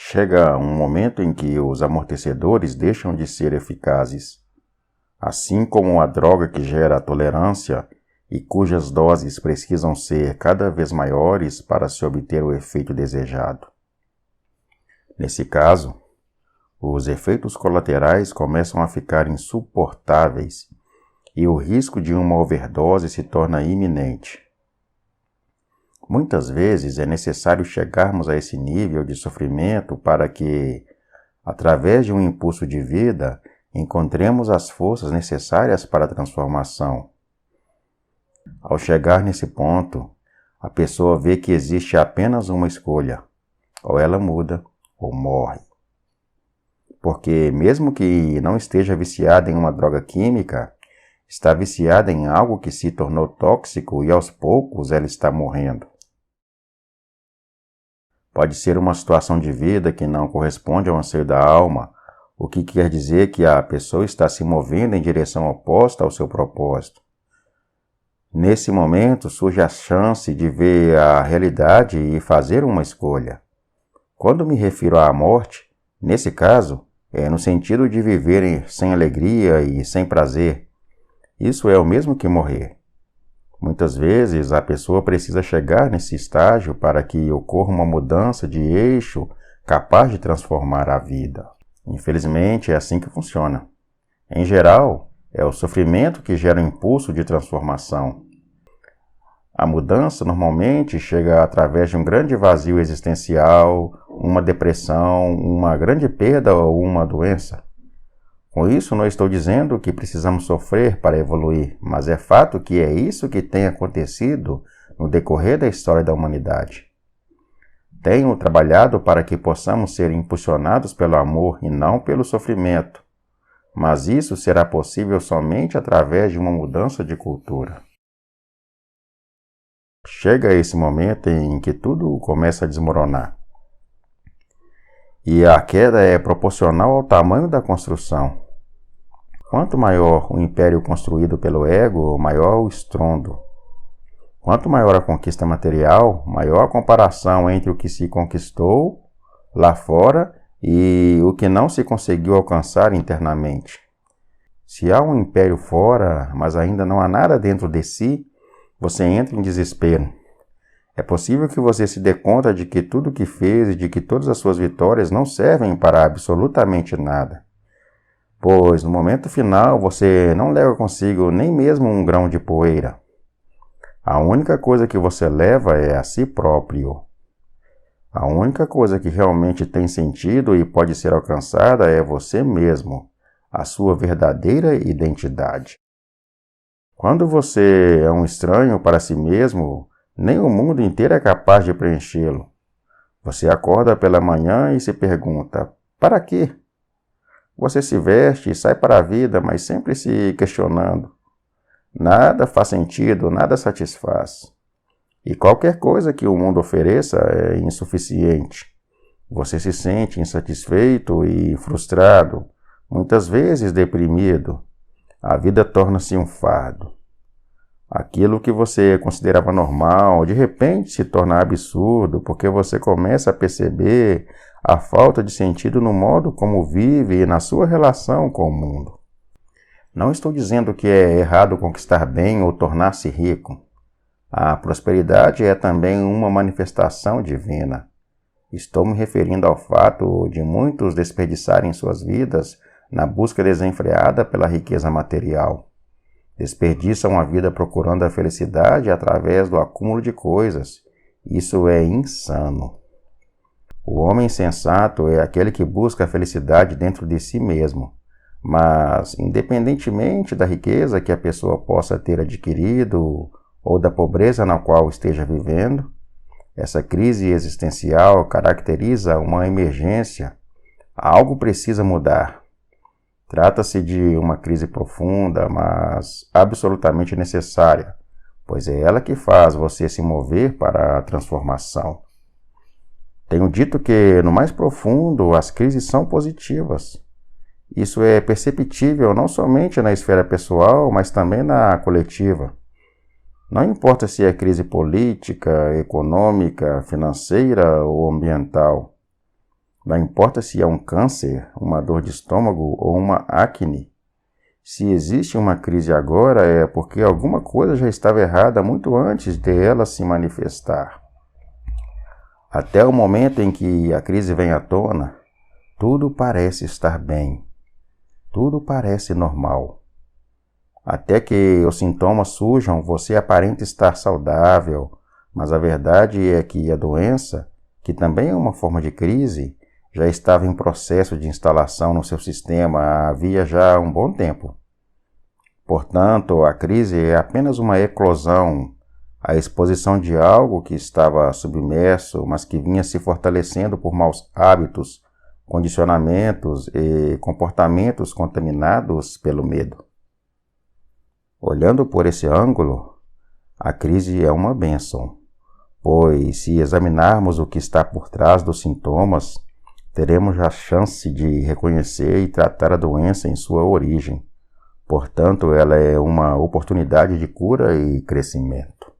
Chega um momento em que os amortecedores deixam de ser eficazes. Assim como a droga que gera a tolerância e cujas doses precisam ser cada vez maiores para se obter o efeito desejado. Nesse caso, os efeitos colaterais começam a ficar insuportáveis e o risco de uma overdose se torna iminente. Muitas vezes é necessário chegarmos a esse nível de sofrimento para que, através de um impulso de vida, encontremos as forças necessárias para a transformação. Ao chegar nesse ponto, a pessoa vê que existe apenas uma escolha: ou ela muda ou morre. Porque mesmo que não esteja viciada em uma droga química, está viciada em algo que se tornou tóxico e aos poucos ela está morrendo. Pode ser uma situação de vida que não corresponde ao anseio da alma, o que quer dizer que a pessoa está se movendo em direção oposta ao seu propósito. Nesse momento surge a chance de ver a realidade e fazer uma escolha. Quando me refiro à morte, nesse caso, é no sentido de viver sem alegria e sem prazer. Isso é o mesmo que morrer. Muitas vezes a pessoa precisa chegar nesse estágio para que ocorra uma mudança de eixo capaz de transformar a vida. Infelizmente, é assim que funciona. Em geral, é o sofrimento que gera o impulso de transformação. A mudança normalmente chega através de um grande vazio existencial, uma depressão, uma grande perda ou uma doença. Com isso, não estou dizendo que precisamos sofrer para evoluir, mas é fato que é isso que tem acontecido no decorrer da história da humanidade. Tenho trabalhado para que possamos ser impulsionados pelo amor e não pelo sofrimento, mas isso será possível somente através de uma mudança de cultura. Chega esse momento em que tudo começa a desmoronar. E a queda é proporcional ao tamanho da construção. Quanto maior o império construído pelo ego, maior o estrondo. Quanto maior a conquista material, maior a comparação entre o que se conquistou lá fora e o que não se conseguiu alcançar internamente. Se há um império fora, mas ainda não há nada dentro de si, você entra em desespero. É possível que você se dê conta de que tudo o que fez e de que todas as suas vitórias não servem para absolutamente nada. Pois no momento final você não leva consigo nem mesmo um grão de poeira. A única coisa que você leva é a si próprio. A única coisa que realmente tem sentido e pode ser alcançada é você mesmo, a sua verdadeira identidade. Quando você é um estranho para si mesmo, nem o mundo inteiro é capaz de preenchê-lo. Você acorda pela manhã e se pergunta: para quê? Você se veste e sai para a vida, mas sempre se questionando. Nada faz sentido, nada satisfaz. E qualquer coisa que o mundo ofereça é insuficiente. Você se sente insatisfeito e frustrado, muitas vezes deprimido. A vida torna-se um fardo. Aquilo que você considerava normal, de repente se torna absurdo, porque você começa a perceber a falta de sentido no modo como vive e na sua relação com o mundo. Não estou dizendo que é errado conquistar bem ou tornar-se rico. A prosperidade é também uma manifestação divina. Estou me referindo ao fato de muitos desperdiçarem suas vidas na busca desenfreada pela riqueza material. Desperdiçam a vida procurando a felicidade através do acúmulo de coisas. Isso é insano. O homem sensato é aquele que busca a felicidade dentro de si mesmo. Mas, independentemente da riqueza que a pessoa possa ter adquirido ou da pobreza na qual esteja vivendo, essa crise existencial caracteriza uma emergência. Algo precisa mudar. Trata-se de uma crise profunda, mas absolutamente necessária, pois é ela que faz você se mover para a transformação. Tenho dito que, no mais profundo, as crises são positivas. Isso é perceptível não somente na esfera pessoal, mas também na coletiva. Não importa se é crise política, econômica, financeira ou ambiental. Não importa se é um câncer, uma dor de estômago ou uma acne. Se existe uma crise agora, é porque alguma coisa já estava errada muito antes de ela se manifestar. Até o momento em que a crise vem à tona, tudo parece estar bem. Tudo parece normal. Até que os sintomas surjam, você aparenta estar saudável, mas a verdade é que a doença, que também é uma forma de crise, já estava em processo de instalação no seu sistema havia já um bom tempo. Portanto, a crise é apenas uma eclosão, a exposição de algo que estava submerso, mas que vinha se fortalecendo por maus hábitos, condicionamentos e comportamentos contaminados pelo medo. Olhando por esse ângulo, a crise é uma bênção, pois se examinarmos o que está por trás dos sintomas, teremos a chance de reconhecer e tratar a doença em sua origem. Portanto, ela é uma oportunidade de cura e crescimento.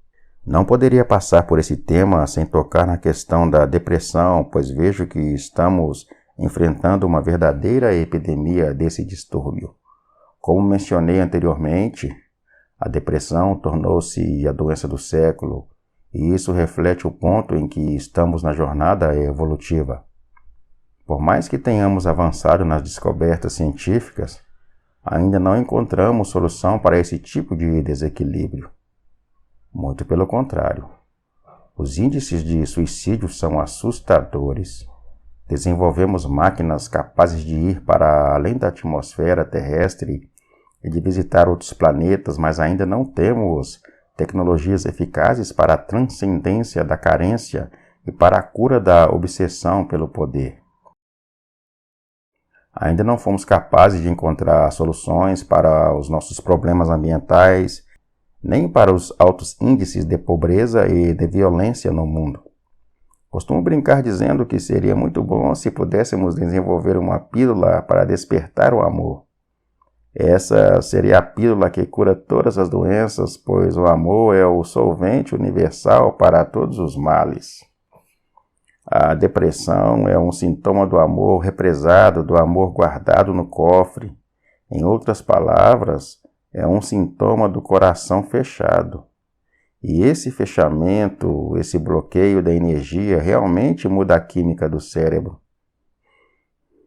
Não poderia passar por esse tema sem tocar na questão da depressão, pois vejo que estamos enfrentando uma verdadeira epidemia desse distúrbio. Como mencionei anteriormente, a depressão tornou-se a doença do século, e isso reflete o ponto em que estamos na jornada evolutiva. Por mais que tenhamos avançado nas descobertas científicas, ainda não encontramos solução para esse tipo de desequilíbrio. Muito pelo contrário. Os índices de suicídio são assustadores. Desenvolvemos máquinas capazes de ir para além da atmosfera terrestre e de visitar outros planetas, mas ainda não temos tecnologias eficazes para a transcendência da carência e para a cura da obsessão pelo poder. Ainda não fomos capazes de encontrar soluções para os nossos problemas ambientais, nem para os altos índices de pobreza e de violência no mundo. Costumo brincar dizendo que seria muito bom se pudéssemos desenvolver uma pílula para despertar o amor. Essa seria a pílula que cura todas as doenças, pois o amor é o solvente universal para todos os males. A depressão é um sintoma do amor represado, do amor guardado no cofre. Em outras palavras, é um sintoma do coração fechado. E esse fechamento, esse bloqueio da energia realmente muda a química do cérebro.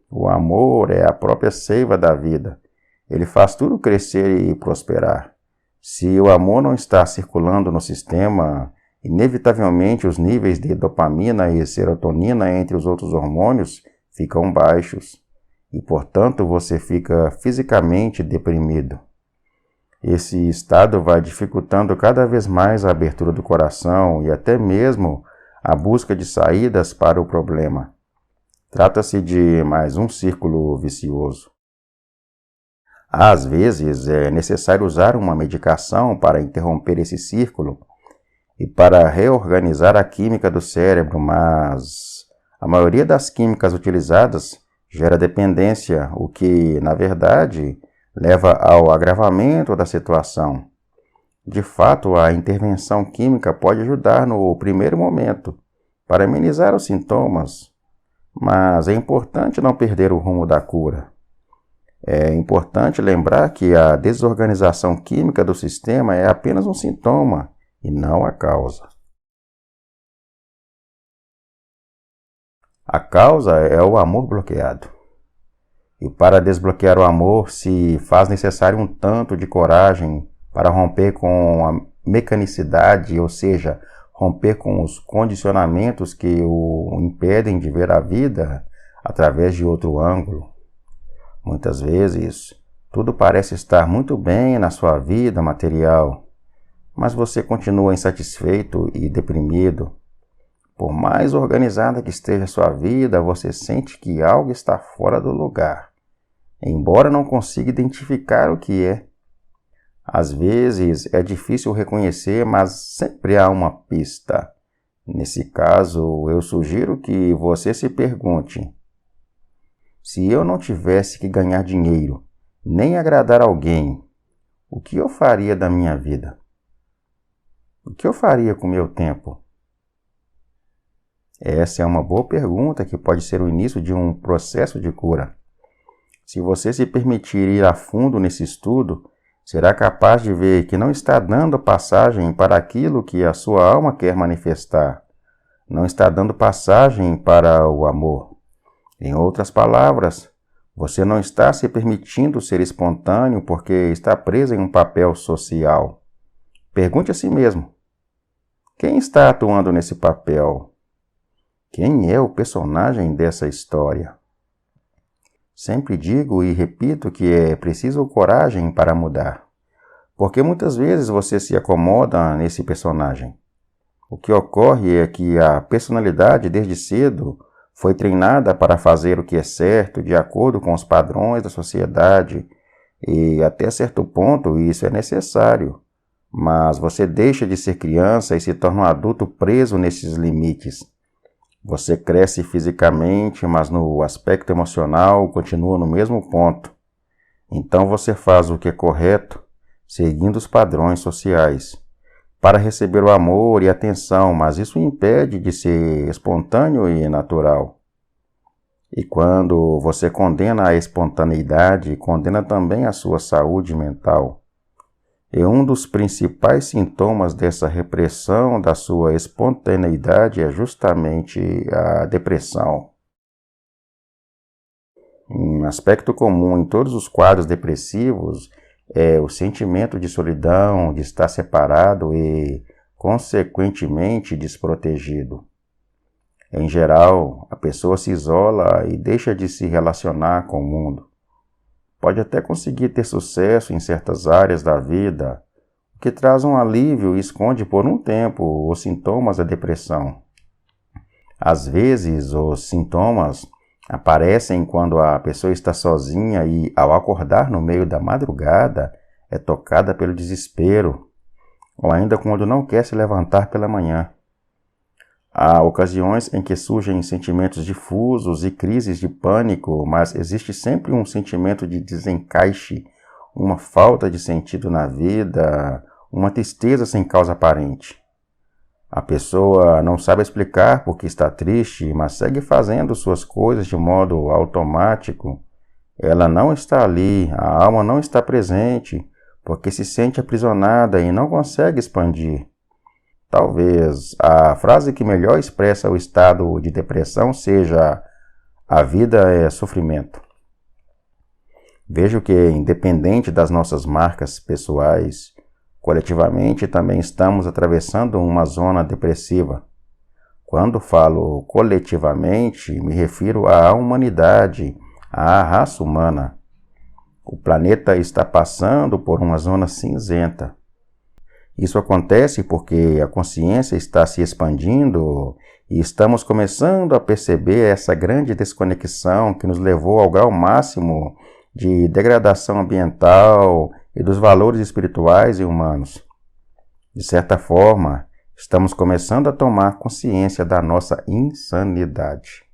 O amor é a própria seiva da vida. Ele faz tudo crescer e prosperar. Se o amor não está circulando no sistema, inevitavelmente os níveis de dopamina e serotonina entre os outros hormônios ficam baixos e, portanto, você fica fisicamente deprimido. Esse estado vai dificultando cada vez mais a abertura do coração e até mesmo a busca de saídas para o problema. Trata-se de mais um círculo vicioso. Às vezes é necessário usar uma medicação para interromper esse círculo e para reorganizar a química do cérebro, mas a maioria das químicas utilizadas gera dependência, o que, na verdade, leva ao agravamento da situação. De fato, a intervenção química pode ajudar no primeiro momento, para amenizar os sintomas, mas é importante não perder o rumo da cura. É importante lembrar que a desorganização química do sistema é apenas um sintoma e não a causa. A causa é o amor bloqueado. E para desbloquear o amor se faz necessário um tanto de coragem para romper com a mecanicidade, ou seja, romper com os condicionamentos que o impedem de ver a vida através de outro ângulo. Muitas vezes, tudo parece estar muito bem na sua vida material, mas você continua insatisfeito e deprimido. Por mais organizada que esteja a sua vida, você sente que algo está fora do lugar, embora não consiga identificar o que é. Às vezes é difícil reconhecer, mas sempre há uma pista. Nesse caso, eu sugiro que você se pergunte: se eu não tivesse que ganhar dinheiro, nem agradar alguém, o que eu faria da minha vida? O que eu faria com meu tempo? Essa é uma boa pergunta que pode ser o início de um processo de cura. Se você se permitir ir a fundo nesse estudo, será capaz de ver que não está dando passagem para aquilo que a sua alma quer manifestar. Não está dando passagem para o amor. Em outras palavras, você não está se permitindo ser espontâneo porque está preso em um papel social. Pergunte a si mesmo: quem está atuando nesse papel? Quem é o personagem dessa história? Sempre digo e repito que é preciso coragem para mudar, porque muitas vezes você se acomoda nesse personagem. O que ocorre é que a personalidade, desde cedo, foi treinada para fazer o que é certo, de acordo com os padrões da sociedade, e até certo ponto isso é necessário. Mas você deixa de ser criança e se torna um adulto preso nesses limites. Você cresce fisicamente, mas no aspecto emocional continua no mesmo ponto. Então você faz o que é correto, seguindo os padrões sociais, para receber o amor e atenção, mas isso impede de ser espontâneo e natural. E quando você condena a espontaneidade, condena também a sua saúde mental. E um dos principais sintomas dessa repressão da sua espontaneidade é justamente a depressão. Um aspecto comum em todos os quadros depressivos é o sentimento de solidão, de estar separado e, consequentemente, desprotegido. Em geral, a pessoa se isola e deixa de se relacionar com o mundo. Pode até conseguir ter sucesso em certas áreas da vida, o que traz um alívio e esconde por um tempo os sintomas da depressão. Às vezes, os sintomas aparecem quando a pessoa está sozinha e, ao acordar no meio da madrugada, é tocada pelo desespero, ou ainda quando não quer se levantar pela manhã. Há ocasiões em que surgem sentimentos difusos e crises de pânico, mas existe sempre um sentimento de desencaixe, uma falta de sentido na vida, uma tristeza sem causa aparente. A pessoa não sabe explicar por que está triste, mas segue fazendo suas coisas de modo automático. Ela não está ali, a alma não está presente, porque se sente aprisionada e não consegue expandir. Talvez a frase que melhor expressa o estado de depressão seja: a vida é sofrimento. Vejo que, independente das nossas marcas pessoais, coletivamente também estamos atravessando uma zona depressiva. Quando falo coletivamente, me refiro à humanidade, à raça humana. O planeta está passando por uma zona cinzenta. Isso acontece porque a consciência está se expandindo e estamos começando a perceber essa grande desconexão que nos levou ao grau máximo de degradação ambiental e dos valores espirituais e humanos. De certa forma, estamos começando a tomar consciência da nossa insanidade.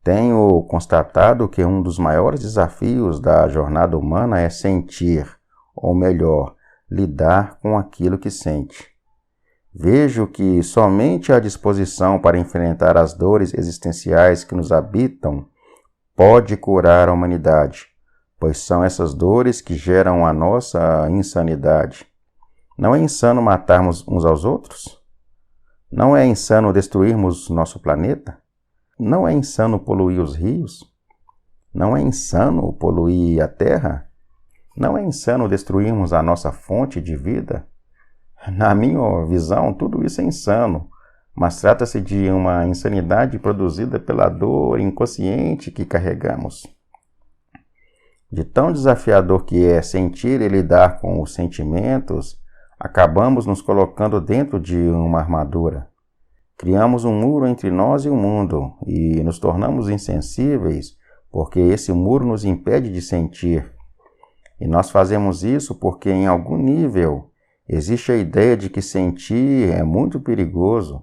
Tenho constatado que um dos maiores desafios da jornada humana é sentir, ou melhor, lidar com aquilo que sente. Vejo que somente a disposição para enfrentar as dores existenciais que nos habitam pode curar a humanidade, pois são essas dores que geram a nossa insanidade. Não é insano matarmos uns aos outros? Não é insano destruirmos nosso planeta? Não é insano poluir os rios? Não é insano poluir a terra? Não é insano destruirmos a nossa fonte de vida? Na minha visão, tudo isso é insano, mas trata-se de uma insanidade produzida pela dor inconsciente que carregamos. De tão desafiador que é sentir e lidar com os sentimentos, acabamos nos colocando dentro de uma armadura. Criamos um muro entre nós e o mundo e nos tornamos insensíveis porque esse muro nos impede de sentir. E nós fazemos isso porque, em algum nível, existe a ideia de que sentir é muito perigoso.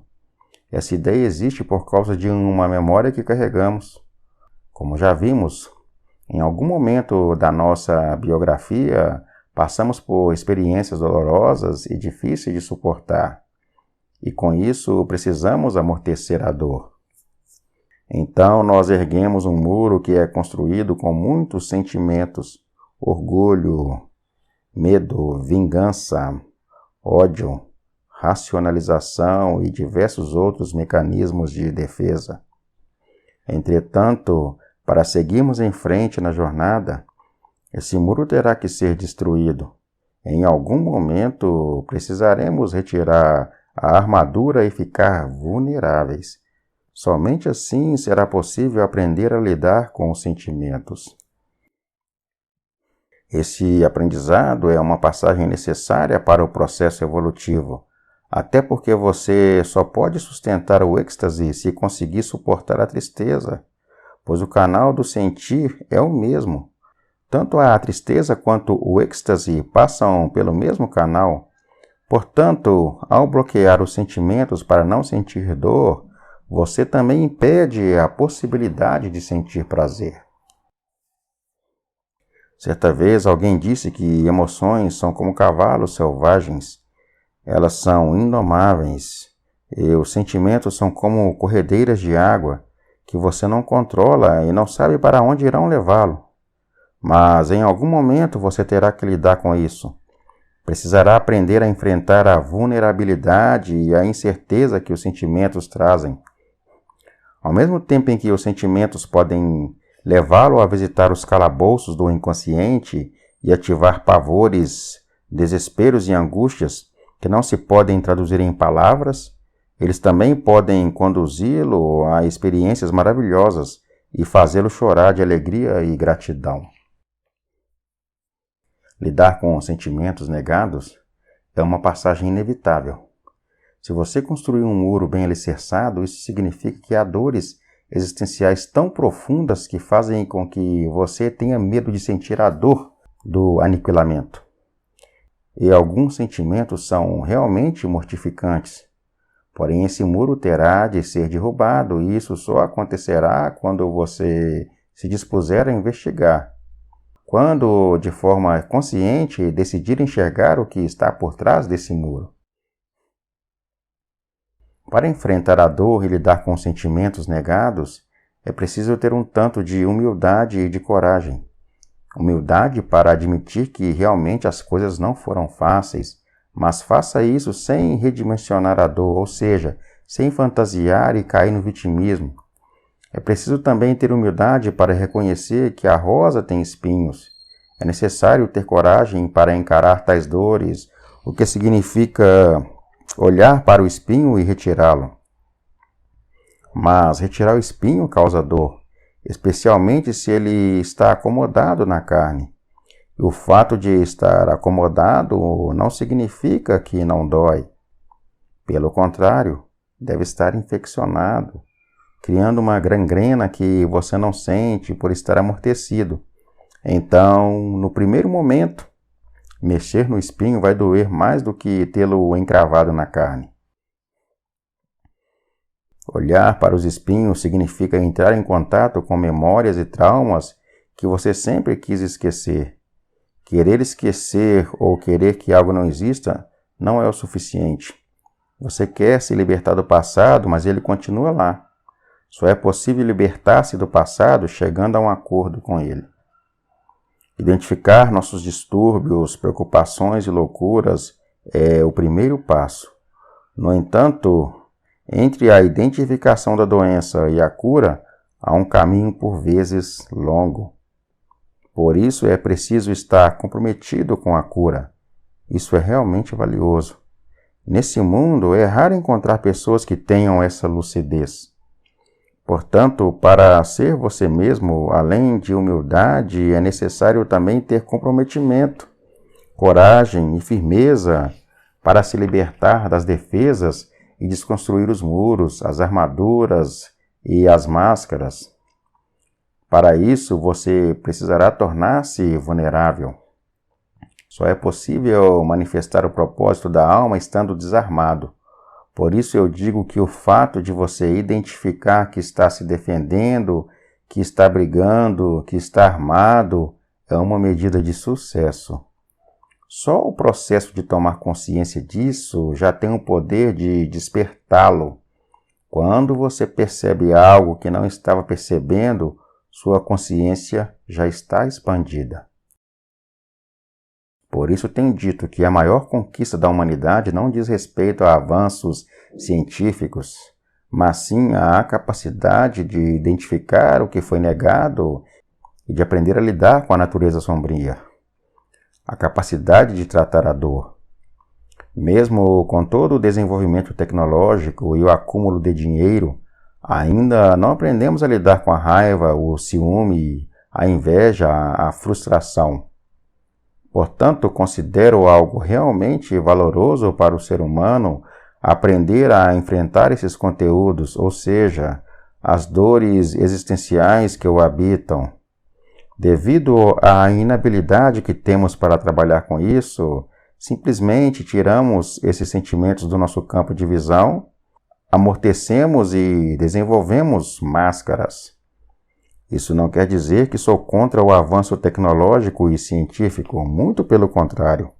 Essa ideia existe por causa de uma memória que carregamos. Como já vimos, em algum momento da nossa biografia, passamos por experiências dolorosas e difíceis de suportar. e com isso precisamos amortecer a dor. Então nós erguemos um muro que é construído com muitos sentimentos: orgulho, medo, vingança, ódio, racionalização e diversos outros mecanismos de defesa. Entretanto, para seguirmos em frente na jornada, esse muro terá que ser destruído. Em algum momento precisaremos retirar a armadura e ficar vulneráveis. Somente assim será possível aprender a lidar com os sentimentos. Esse aprendizado é uma passagem necessária para o processo evolutivo, até porque você só pode sustentar o êxtase se conseguir suportar a tristeza, pois o canal do sentir é o mesmo. Tanto a tristeza quanto o êxtase passam pelo mesmo canal. Portanto, ao bloquear os sentimentos para não sentir dor, você também impede a possibilidade de sentir prazer. Certa vez alguém disse que emoções são como cavalos selvagens. Elas são indomáveis. E os sentimentos são como corredeiras de água que você não controla e não sabe para onde irão levá-lo. Mas em algum momento você terá que lidar com isso. Precisará aprender a enfrentar a vulnerabilidade e a incerteza que os sentimentos trazem. Ao mesmo tempo em que os sentimentos podem levá-lo a visitar os calabouços do inconsciente e ativar pavores, desesperos e angústias que não se podem traduzir em palavras, eles também podem conduzi-lo a experiências maravilhosas e fazê-lo chorar de alegria e gratidão. Lidar com sentimentos negados é uma passagem inevitável. Se você construir um muro bem alicerçado, isso significa que há dores existenciais tão profundas que fazem com que você tenha medo de sentir a dor do aniquilamento. E alguns sentimentos são realmente mortificantes. Porém, esse muro terá de ser derrubado e isso só acontecerá quando você se dispuser a investigar. Quando, de forma consciente, decidir enxergar o que está por trás desse muro. Para enfrentar a dor e lidar com os sentimentos negados, é preciso ter um tanto de humildade e de coragem. Humildade para admitir que realmente as coisas não foram fáceis, mas faça isso sem redimensionar a dor, ou seja, sem fantasiar e cair no vitimismo. É preciso também ter humildade para reconhecer que a rosa tem espinhos. É necessário ter coragem para encarar tais dores, o que significa olhar para o espinho e retirá-lo. Mas retirar o espinho causa dor, especialmente se ele está acomodado na carne. E o fato de estar acomodado não significa que não dói. Pelo contrário, deve estar infeccionado, criando uma gangrena que você não sente por estar amortecido. Então, no primeiro momento, mexer no espinho vai doer mais do que tê-lo encravado na carne. Olhar para os espinhos significa entrar em contato com memórias e traumas que você sempre quis esquecer. Querer esquecer ou querer que algo não exista não é o suficiente. Você quer se libertar do passado, mas ele continua lá. Só é possível libertar-se do passado chegando a um acordo com ele. Identificar nossos distúrbios, preocupações e loucuras é o primeiro passo. No entanto, entre a identificação da doença e a cura, há um caminho por vezes longo. Por isso é preciso estar comprometido com a cura. Isso é realmente valioso. Nesse mundo é raro encontrar pessoas que tenham essa lucidez. Portanto, para ser você mesmo, além de humildade, é necessário também ter comprometimento, coragem e firmeza para se libertar das defesas e desconstruir os muros, as armaduras e as máscaras. Para isso, você precisará tornar-se vulnerável. Só é possível manifestar o propósito da alma estando desarmado. Por isso eu digo que o fato de você identificar que está se defendendo, que está brigando, que está armado, é uma medida de sucesso. Só o processo de tomar consciência disso já tem o poder de despertá-lo. Quando você percebe algo que não estava percebendo, sua consciência já está expandida. Por isso tenho dito que a maior conquista da humanidade não diz respeito a avanços científicos, mas sim à capacidade de identificar o que foi negado e de aprender a lidar com a natureza sombria. A capacidade de tratar a dor. Mesmo com todo o desenvolvimento tecnológico e o acúmulo de dinheiro, ainda não aprendemos a lidar com a raiva, o ciúme, a inveja, a frustração. Portanto, considero algo realmente valoroso para o ser humano aprender a enfrentar esses conteúdos, ou seja, as dores existenciais que o habitam. Devido à inabilidade que temos para trabalhar com isso, simplesmente tiramos esses sentimentos do nosso campo de visão, amortecemos e desenvolvemos máscaras. Isso não quer dizer que sou contra o avanço tecnológico e científico, muito pelo contrário.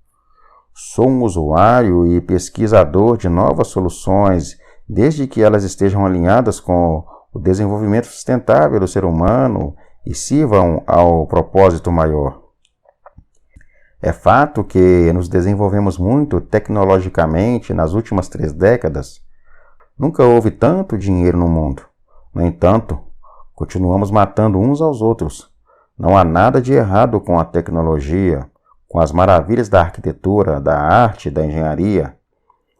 Sou um usuário e pesquisador de novas soluções, desde que elas estejam alinhadas com o desenvolvimento sustentável do ser humano e sirvam ao propósito maior. É fato que nos desenvolvemos muito tecnologicamente nas últimas 3 décadas. Nunca houve tanto dinheiro no mundo. No entanto, continuamos matando uns aos outros. Não há nada de errado com a tecnologia, com as maravilhas da arquitetura, da arte, da engenharia.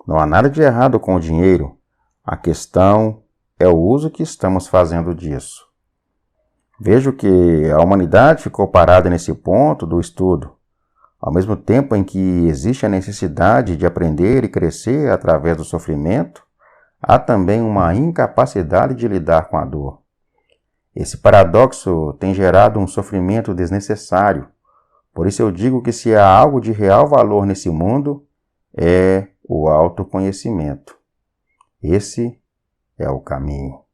Não há nada de errado com o dinheiro. A questão é o uso que estamos fazendo disso. Vejo que a humanidade ficou parada nesse ponto do estudo. Ao mesmo tempo em que existe a necessidade de aprender e crescer através do sofrimento, há também uma incapacidade de lidar com a dor. Esse paradoxo tem gerado um sofrimento desnecessário. Por isso eu digo que se há algo de real valor nesse mundo, é o autoconhecimento. Esse é o caminho.